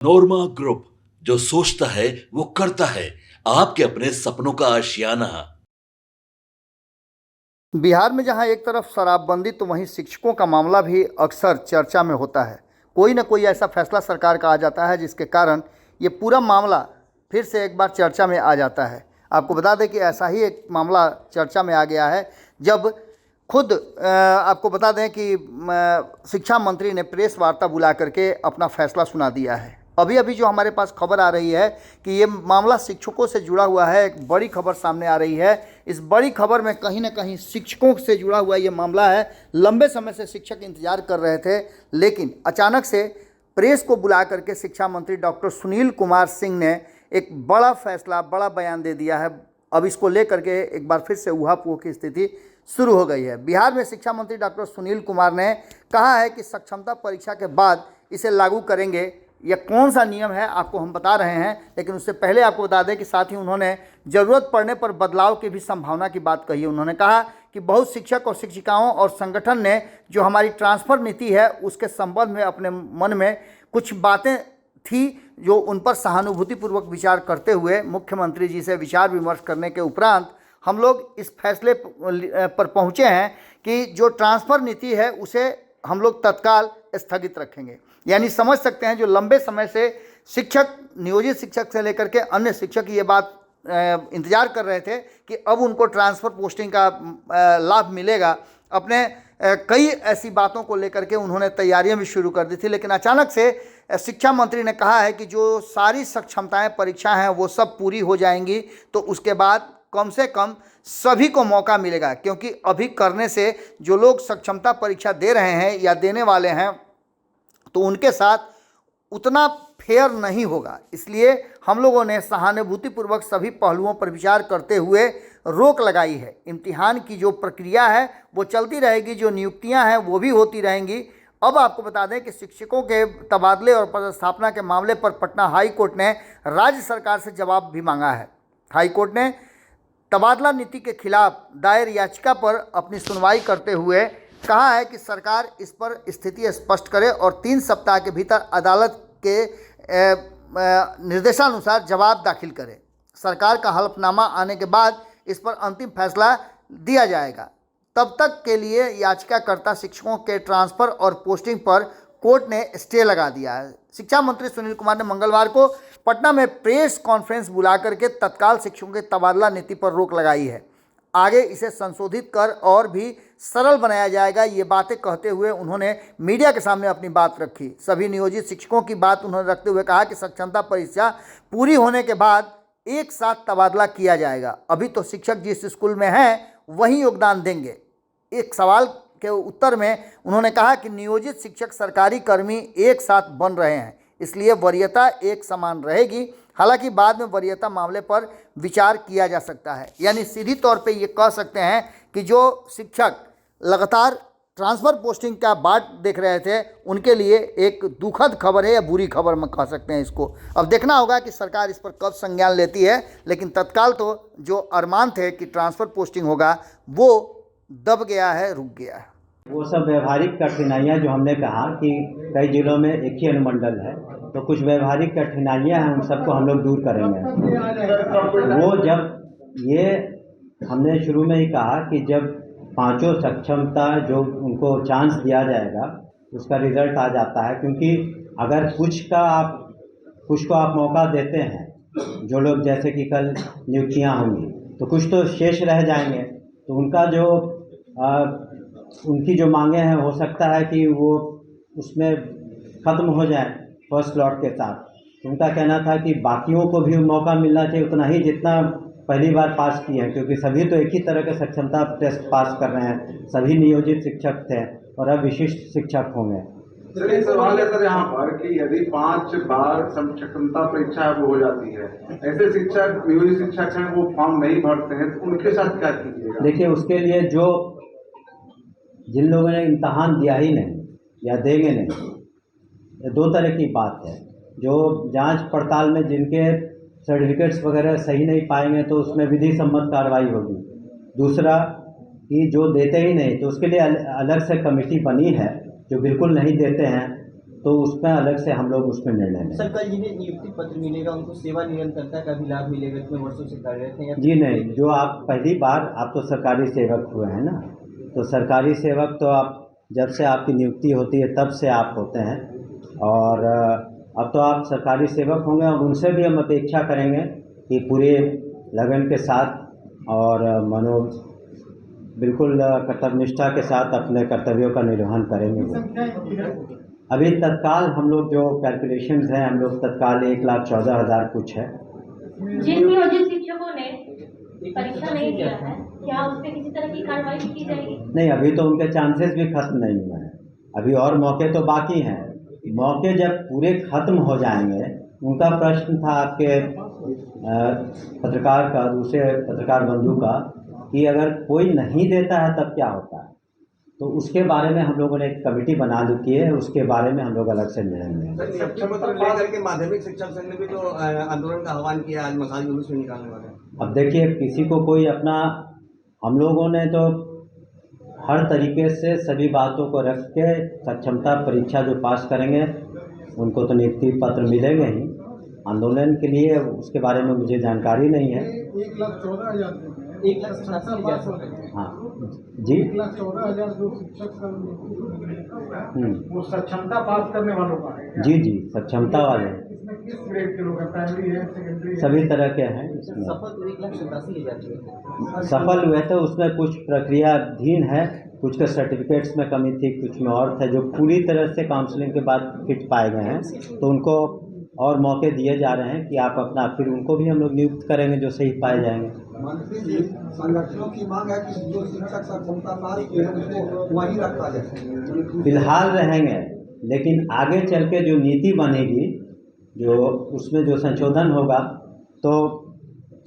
नोरमा group, जो सोचता है वो करता है। आपके अपने सपनों का आशियाना। बिहार में जहां एक तरफ शराबबंदी तो वहीं शिक्षकों का मामला भी अक्सर चर्चा में होता है। कोई न कोई ऐसा फैसला सरकार का आ जाता है जिसके कारण ये पूरा मामला फिर से एक बार चर्चा में आ जाता है। आपको बता दें कि ऐसा ही एक मामला चर्चा में आ गया है जब खुद आपको बता दें कि शिक्षा मंत्री ने प्रेस वार्ता बुला करके अपना फैसला सुना दिया है। अभी अभी जो हमारे पास खबर आ रही है कि ये मामला शिक्षकों से जुड़ा हुआ है, एक बड़ी खबर सामने आ रही है। इस बड़ी खबर में कहीं ना कहीं शिक्षकों से जुड़ा हुआ ये मामला है। लंबे समय से शिक्षक इंतजार कर रहे थे, लेकिन अचानक से प्रेस को बुला करके शिक्षा मंत्री डॉक्टर सुनील कुमार सिंह ने एक बड़ा फैसला, बड़ा बयान दे दिया है। अब इसको लेकर के एक बार फिर से ऊहापोह की स्थिति शुरू हो गई है। बिहार में शिक्षा मंत्री डॉक्टर सुनील कुमार ने कहा है कि सक्षमता परीक्षा के बाद इसे लागू करेंगे। यह कौन सा नियम है आपको हम बता रहे हैं, लेकिन उससे पहले आपको बता दें कि साथ ही उन्होंने ज़रूरत पड़ने पर बदलाव की भी संभावना की बात कही है। उन्होंने कहा कि बहुत शिक्षक और शिक्षिकाओं और संगठन ने जो हमारी ट्रांसफ़र नीति है उसके संबंध में अपने मन में कुछ बातें थी जो उन पर सहानुभूतिपूर्वक विचार करते हुए मुख्यमंत्री जी से विचार विमर्श करने के उपरांत हम लोग इस फैसले पर पहुँचे हैं कि जो ट्रांसफ़र नीति है उसे हम लोग तत्काल स्थगित रखेंगे। यानी समझ सकते हैं जो लंबे समय से शिक्षक, नियोजित शिक्षक से लेकर के अन्य शिक्षक ये बात इंतज़ार कर रहे थे कि अब उनको ट्रांसफ़र पोस्टिंग का लाभ मिलेगा। अपने कई ऐसी बातों को लेकर के उन्होंने तैयारियां भी शुरू कर दी थी, लेकिन अचानक से शिक्षा मंत्री ने कहा है कि जो सारी सक्षमताएं परीक्षा हैं वो सब पूरी हो जाएंगी तो उसके बाद कम से कम सभी को मौका मिलेगा, क्योंकि अभी करने से जो लोग सक्षमता परीक्षा दे रहे हैं या देने वाले हैं तो उनके साथ उतना फेयर नहीं होगा। इसलिए हम लोगों ने सहानुभूतिपूर्वक सभी पहलुओं पर विचार करते हुए रोक लगाई है। इम्तिहान की जो प्रक्रिया है वो चलती रहेगी, जो नियुक्तियां हैं वो भी होती रहेंगी। अब आपको बता दें कि शिक्षकों के तबादले और पदस्थापना के मामले पर पटना हाई कोर्ट ने राज्य सरकार से जवाब भी मांगा है। हाई कोर्ट ने तबादला नीति के खिलाफ दायर याचिका पर अपनी सुनवाई करते हुए कहा है कि सरकार इस पर स्थिति स्पष्ट करे और 3 सप्ताह के भीतर अदालत के निर्देशानुसार जवाब दाखिल करे। सरकार का हलफनामा आने के बाद इस पर अंतिम फैसला दिया जाएगा। तब तक के लिए याचिकाकर्ता शिक्षकों के ट्रांसफ़र और पोस्टिंग पर कोर्ट ने स्टे लगा दिया है। शिक्षा मंत्री सुनील कुमार ने मंगलवार को पटना में प्रेस कॉन्फ्रेंस बुला करके तत्काल शिक्षकों के तबादला नीति पर रोक लगाई है। आगे इसे संशोधित कर और भी सरल बनाया जाएगा, ये बातें कहते हुए उन्होंने मीडिया के सामने अपनी बात रखी। सभी नियोजित शिक्षकों की बात उन्होंने रखते हुए कहा कि सक्षमता परीक्षा पूरी होने के बाद एक साथ तबादला किया जाएगा। अभी तो शिक्षक जिस स्कूल में हैं वहीं योगदान देंगे। एक सवाल के उत्तर में उन्होंने कहा कि नियोजित शिक्षक सरकारी कर्मी एक साथ बन रहे हैं, इसलिए वरीयता एक समान रहेगी। हालांकि बाद में वरीयता मामले पर विचार किया जा सकता है। यानी सीधी तौर पे ये कह सकते हैं कि जो शिक्षक लगातार ट्रांसफ़र पोस्टिंग का बाट देख रहे थे उनके लिए एक दुखद खबर है या बुरी खबर में कह सकते हैं इसको। अब देखना होगा कि सरकार इस पर कब संज्ञान लेती है, लेकिन तत्काल तो जो अरमान थे कि ट्रांसफ़र पोस्टिंग होगा वो दब गया है, रुक गया है। वो सब व्यवहारिक कठिनाइयाँ जो हमने कहा कि कई जिलों में एक ही अनुमंडल है, तो कुछ व्यवहारिक कठिनाइयाँ हैं, उन सबको हम लोग दूर करेंगे। वो जब ये हमने शुरू में ही कहा कि जब 5 सक्षमता जो उनको चांस दिया जाएगा उसका रिजल्ट आ जाता है, क्योंकि अगर कुछ को आप मौका देते हैं, जो लोग जैसे कि कल नियुक्तियाँ होंगी तो कुछ तो शेष रह जाएंगे, तो उनकी जो मांगे हैं हो सकता है कि वो उसमें ख़त्म हो जाए फर्स्ट लॉट के साथ। उनका कहना था कि बाकियों को भी मौका मिलना चाहिए उतना ही जितना पहली बार पास किए हैं, क्योंकि सभी तो एक ही तरह के सक्षमता टेस्ट पास कर रहे हैं, सभी नियोजित शिक्षक थे और अब विशिष्ट शिक्षक होंगे। सर एक सवाल है सर यहाँ पर कि यदि 5 बार सक्षमता परीक्षा वो हो जाती है, ऐसे शिक्षक नियोजित शिक्षक हैं वो फॉर्म नहीं भरते हैं, तो उनके साथ क्या कीजिएगा? देखिए, उसके लिए जिन लोगों ने इम्तहान दिया ही नहीं या देंगे नहीं, ये 2 तरह की बात है। जो जांच पड़ताल में जिनके सर्टिफिकेट्स वगैरह सही नहीं पाएंगे तो उसमें विधि सम्मत कार्रवाई होगी। दूसरा कि जो देते ही नहीं तो उसके लिए अलग से कमेटी बनी है, जो बिल्कुल नहीं देते हैं तो उसमें अलग से हम लोग उसमें निर्णय लेंगे। सर, कल जिन्हें नियुक्ति पत्र मिलेगा उनको सेवा निरंतरता का भी लाभ मिलेगा, इतने वर्षों से कार्यरत हैं? जी नहीं, जो आप पहली बार आप तो सरकारी सेवक हुए हैं ना, तो सरकारी सेवक तो आप जब से आपकी नियुक्ति होती है तब से आप होते हैं, और अब तो आप सरकारी सेवक होंगे और उनसे भी हम अपेक्षा करेंगे कि पूरे लगन के साथ और बिल्कुल कर्तव्यनिष्ठा के साथ अपने कर्तव्यों का निर्वहन करेंगे वो। अभी तत्काल हम लोग जो कैलकुलेशंस हैं, हम लोग तत्काल 1,14,000 कुछ है। जिन नियोजित शिक्षकों ने परीक्षा नहीं दिया है, क्या उस पर किसी तरह की कार्रवाई की जाएगी? नहीं, अभी तो उनके चांसेस भी खत्म नहीं हुए हैं, अभी और मौके तो बाकी हैं। मौके जब पूरे खत्म हो जाएंगे, उनका प्रश्न था आपके पत्रकार का, दूसरे पत्रकार बंधु का, कि अगर कोई नहीं देता है तब क्या होता है, तो उसके बारे में हम लोगों ने एक कमेटी बना दी है, उसके बारे में हम लोग अलग से निर्णय लेंगे। लेकर के माध्यमिक शिक्षक संघ ने भी तो आंदोलन का आह्वान किया, आज मसाल जुलूस में निकालने वाले हैं। अब देखिए, किसी को कोई अपना, हम लोगों ने तो हर तरीके से सभी बातों को रख के सक्षमता परीक्षा जो पास करेंगे उनको तो नियुक्ति पत्र मिलेंगे ही। आंदोलन के लिए उसके बारे में मुझे जानकारी नहीं है। 1,14,000 हाँ जी, 1,14,000 जो शिक्षक वो सक्षमता पास करने वालों का है। जी जी, सक्षमता वाले इसमें किस ग्रेड के लोग हैं? प्राइमरी है, सेकेंडरी है? सभी तरह के हैं इसमें। सफल 1,87,000 है। सफल हुए तो उसमें कुछ प्रक्रियाधीन है, कुछ के सर्टिफिकेट्स में कमी थी, कुछ में और थे जो पूरी तरह से काउंसलिंग के बाद फिट पाए गए हैं, तो उनको और मौके दिए जा रहे हैं कि आप अपना, फिर उनको भी हम लोग नियुक्त करेंगे जो सही पाए जाएंगे। मंत्री जी, संगठनों की मांग है कि जो शिक्षक सक्षमता पास किए हैं उसको वहीं रखा जाए। फिलहाल रहेंगे, लेकिन आगे चल के जो नीति बनेगी, जो उसमें जो संशोधन होगा, तो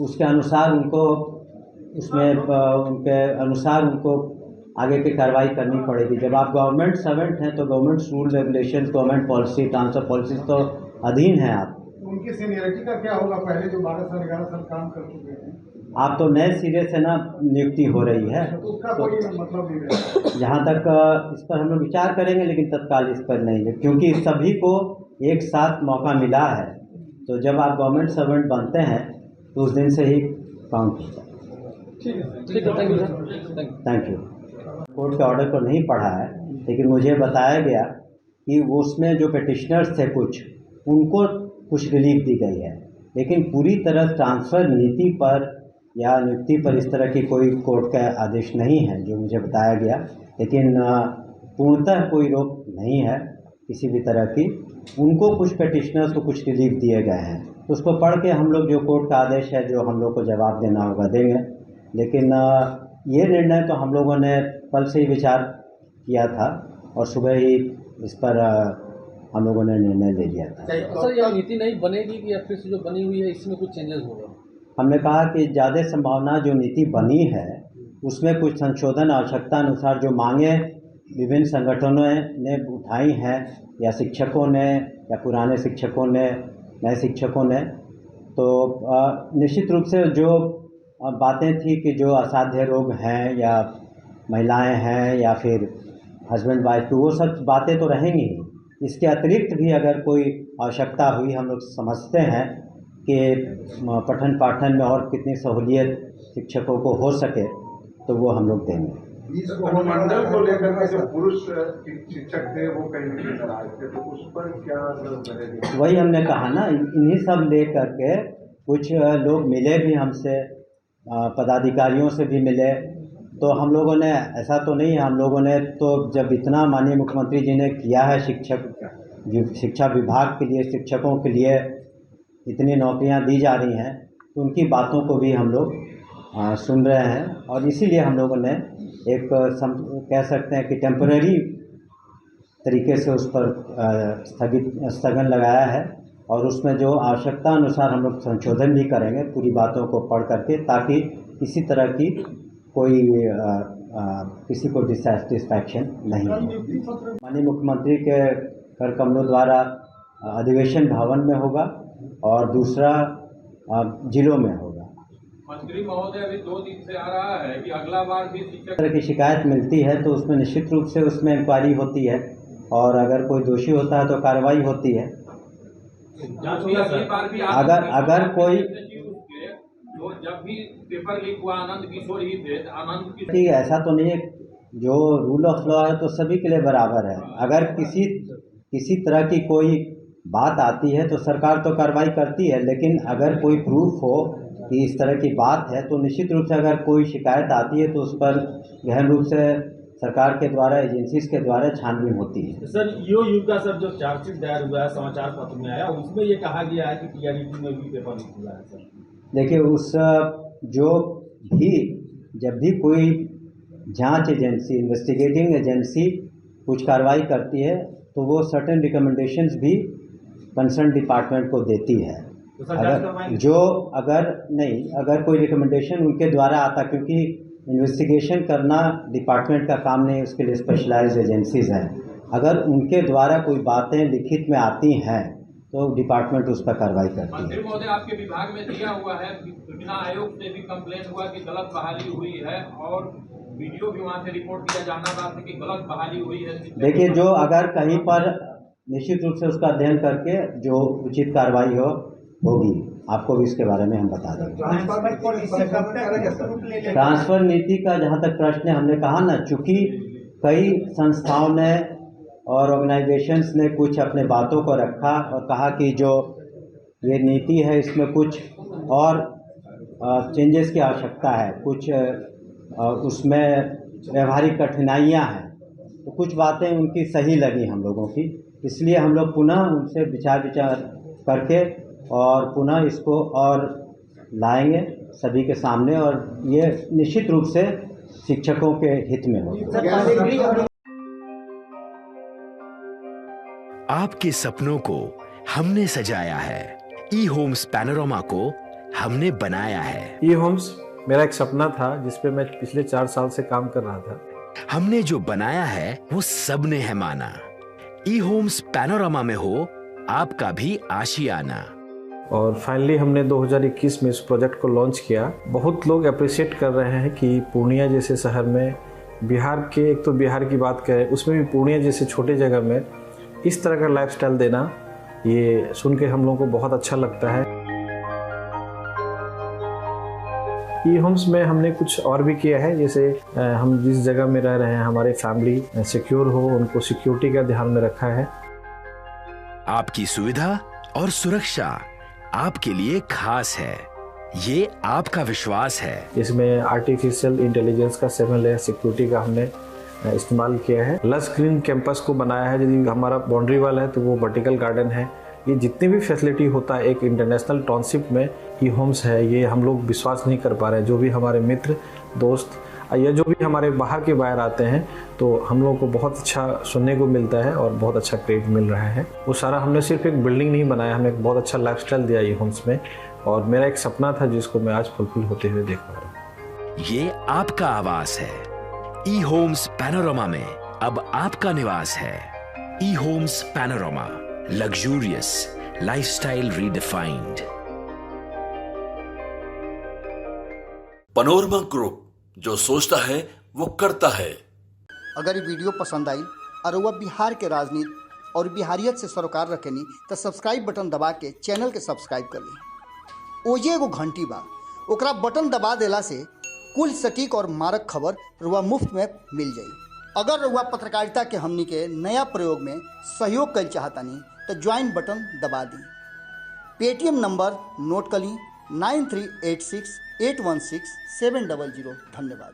उसके अनुसार उनको, उसमें उनके अनुसार उनको आगे की कार्रवाई करनी पड़ेगी। जब आप गवर्नमेंट सर्वेंट हैं तो government rule regulation, government policy, transfer policy तो अधीन है आप। उनकी सीनियरिटी का क्या होगा? पहले जो 12 साल 11 साल काम कर चुके हैं, आप तो नए सिरे से ना नियुक्ति हो रही है, तो उसका कोई मतलब नहीं रहेगा। जहाँ तक इस पर हम लोग विचार करेंगे, लेकिन तत्काल इस पर नहीं है, क्योंकि सभी को एक साथ मौका मिला है। तो जब आप गवर्नमेंट सर्वेंट बनते हैं तो उस दिन से ही काउंट होता है। ठीक है, थैंक यू। कोर्ट के ऑर्डर को नहीं पढ़ा है, लेकिन मुझे बताया गया कि वो उसमें जो पिटिशनर्स थे उनको कुछ रिलीफ दी गई है, लेकिन पूरी तरह ट्रांसफ़र नीति पर या नियुक्ति पर इस तरह की कोई कोर्ट का आदेश नहीं है जो मुझे बताया गया। लेकिन पूर्णतः कोई रोक नहीं है किसी भी तरह की। उनको कुछ पिटिशनर्स को कुछ रिलीफ दिए गए हैं, तो उसको पढ़ के हम लोग जो कोर्ट का आदेश है जो हम लोग को जवाब देना होगा देंगे। लेकिन ये निर्णय तो हम लोगों ने कल से ही विचार किया था और सुबह ही इस पर हम लोगों ने निर्णय ले लिया था। सर, यह नीति नहीं बनेगी कि या फिर से जो बनी हुई है इसमें कुछ चेंजेस होगा? हमने कहा कि ज़्यादा संभावना जो नीति बनी है उसमें कुछ संशोधन आवश्यकता अनुसार जो मांगे विभिन्न संगठनों ने उठाई हैं, या शिक्षकों ने, या पुराने शिक्षकों ने, नए शिक्षकों ने, तो निश्चित रूप से जो बातें थी कि जो असाध्य रोग हैं या महिलाएं हैं या फिर हस्बैंड वाइफ, तो वो सब बातें तो रहेंगी। इसके अतिरिक्त भी अगर कोई आवश्यकता हुई, हम लोग समझते हैं कि पठन पाठन में और कितनी सहूलियत शिक्षकों को हो सके, तो वो हम लोग देंगे। इस अनुमंडल को लेकर के जो पुरुष शिक्षक थे वो कहीं नाराज थे, तो उस पर क्या बनेगी? वही हमने कहा ना, इन्हीं सब ले करके कुछ लोग मिले भी हमसे, पदाधिकारियों से भी मिले, तो हम लोगों ने, ऐसा तो नहीं है, हम लोगों ने तो जब इतना माननीय मुख्यमंत्री जी ने किया है शिक्षा विभाग के लिए, शिक्षकों के लिए इतनी नौकरियां दी जा रही हैं, तो उनकी बातों को भी हम लोग सुन रहे हैं। और इसीलिए हम लोगों ने एक कह सकते हैं कि टेम्पररी तरीके से उस पर स्थगन लगाया है, और उसमें जो आवश्यकता अनुसार हम लोग संशोधन भी करेंगे पूरी बातों को पढ़ करके, ताकि किसी तरह की कोई किसी को डिससेटिस्फैक्शन नहीं हो। माननीय मुख्यमंत्री के कर कमलों द्वारा अधिवेशन भवन में होगा और दूसरा जिलों में होगा। मंत्री महोदय, अभी 2 दिन से आ रहा है कि अगला बार भी शिक्षक तरह की शिकायत मिलती है तो उसमें निश्चित रूप से उसमें इंक्वायरी होती है, और अगर कोई दोषी होता है तो कार्रवाई होती है। अगर कोई जब भी पेपर लीक हुआ आनंद किशोर ही थे, ठीक है, ऐसा तो नहीं है। जो रूल ऑफ लॉ है तो सभी के लिए बराबर है। अगर किसी तरह की कोई बात आती है तो सरकार तो कार्रवाई करती है, लेकिन अगर कोई प्रूफ हो कि इस तरह की बात है तो निश्चित रूप से अगर कोई शिकायत आती है तो उस पर गहन रूप से सरकार के द्वारा, एजेंसीज के द्वारा छानबीन होती है। सर यो युग का सर जो चार्जशीट दायर हुआ है समाचार पत्र में आया, उसमें ये कहा गया है कि टीआरईटी में भी पेपर लीक हुआ है। सर देखिए, जब भी कोई जांच एजेंसी, इन्वेस्टिगेटिंग एजेंसी कुछ कार्रवाई करती है तो वो सर्टेन रिकमेंडेशंस भी कंसर्न डिपार्टमेंट को देती है। तो अगर कोई रिकमेंडेशन उनके द्वारा आता, क्योंकि इन्वेस्टिगेशन करना डिपार्टमेंट का काम नहीं, उसके लिए स्पेशलाइज्ड एजेंसीज हैं। अगर उनके द्वारा कोई बातें लिखित में आती हैं तो डिपार्टमेंट उस पर कार्रवाई करती है। मंत्री महोदय, आपके विभाग में दिया हुआ है, सूचना आयोग से भी कंप्लेंट हुआ कि गलत बहाली हुई है और वीडियो भी वहाँ से रिपोर्ट किया जाना था कि गलत बहाली हुई है। देखिए, जो अगर कहीं पर निश्चित रूप से उसका अध्ययन करके जो उचित कार्रवाई होगी, आपको भी इसके बारे में हम बता देंगे। ट्रांसफर नीति का जहाँ तक प्रश्न है, हमने कहा ना, चूँकि कई संस्थाओं ने और ऑर्गेनाइजेशंस ने कुछ अपने बातों को रखा और कहा कि जो ये नीति है इसमें कुछ और चेंजेस की आवश्यकता है, कुछ उसमें व्यवहारिक कठिनाइयाँ हैं, तो कुछ बातें उनकी सही लगी हम लोगों की, इसलिए हम लोग पुनः उनसे विचार करके और पुनः इसको और लाएंगे सभी के सामने, और ये निश्चित रूप से शिक्षकों के हित में होगा। आपके सपनों को हमने सजाया है, ई होम्स पैनोरमा को हमने बनाया है। ई होम्स मेरा एक सपना था जिस पे मैं पिछले 4 साल से काम कर रहा था। हमने जो बनाया है वो सबने है माना। ई होम्स पैनोरमा में हो आपका भी आशियाना। और फाइनली हमने 2021 में इस प्रोजेक्ट को लॉन्च किया। बहुत लोग अप्रिशिएट कर रहे हैं कि पूर्णिया जैसे शहर में, बिहार के, एक तो बिहार की बात करें उसमें भी पूर्णिया जैसे छोटे जगह में इस तरह का लाइफस्टाइल देना, ये सुन के हम लोगों को बहुत अच्छा लगता है। ई होम्स में हमने कुछ और भी किया है, जैसे हम जिस जगह में रह रहे हैं हमारे फैमिली सिक्योर हो, उनको सिक्योरिटी का ध्यान में रखा है। आपकी सुविधा और सुरक्षा आपके लिए खास है, ये आपका विश्वास है। इसमें आर्टिफिशियल इंटेलिजेंस का 7 लेयर सिक्योरिटी का हमने इस्तेमाल किया है। लस ग्रीन कैंपस को बनाया है। यदि हमारा बाउंड्री वाल है तो वो वर्टिकल गार्डन है। ये जितनी भी फैसिलिटी होता है एक इंटरनेशनल टाउनशिप में ई होम्स है, ये हम लोग विश्वास नहीं कर पा रहे हैं। जो भी हमारे मित्र, दोस्त या जो भी हमारे बाहर के बाहर आते हैं तो हम लोगों को बहुत अच्छा सुनने को मिलता है और बहुत अच्छा क्रेडिट मिल रहा है। वो सारा हमने सिर्फ एक बिल्डिंग नहीं बनाया, हमने एक बहुत अच्छा लाइफस्टाइल दिया ई होम्स में, और मेरा एक सपना था जिसको मैं आज फुलफिल होते हुए देख पा रहा हूँ। ये आपका आवास है। ई होम्स पैनोरमा में अब आपका निवास है। E Homes Panorama, luxurious lifestyle redefined. Panorama group, जो सोचता है वो करता है। अगर ये वीडियो पसंद आई और वह बिहार के राजनीति और बिहारियत से सरोकार रखेनी तो सब्सक्राइब बटन दबा के चैनल के सब्सक्राइब कर ली। ओजे एगो घंटी बा, ओकरा बटन दबा देला से कुल सटीक और मारक खबर रुआ मुफ्त में मिल जाई। अगर रुआ पत्रकारिता के हमनी के नया प्रयोग में सहयोग कर चाहतानी तो ज्वाइन बटन दबा दी। पेटीएम नंबर नोट कर ली 9386816700। धन्यवाद।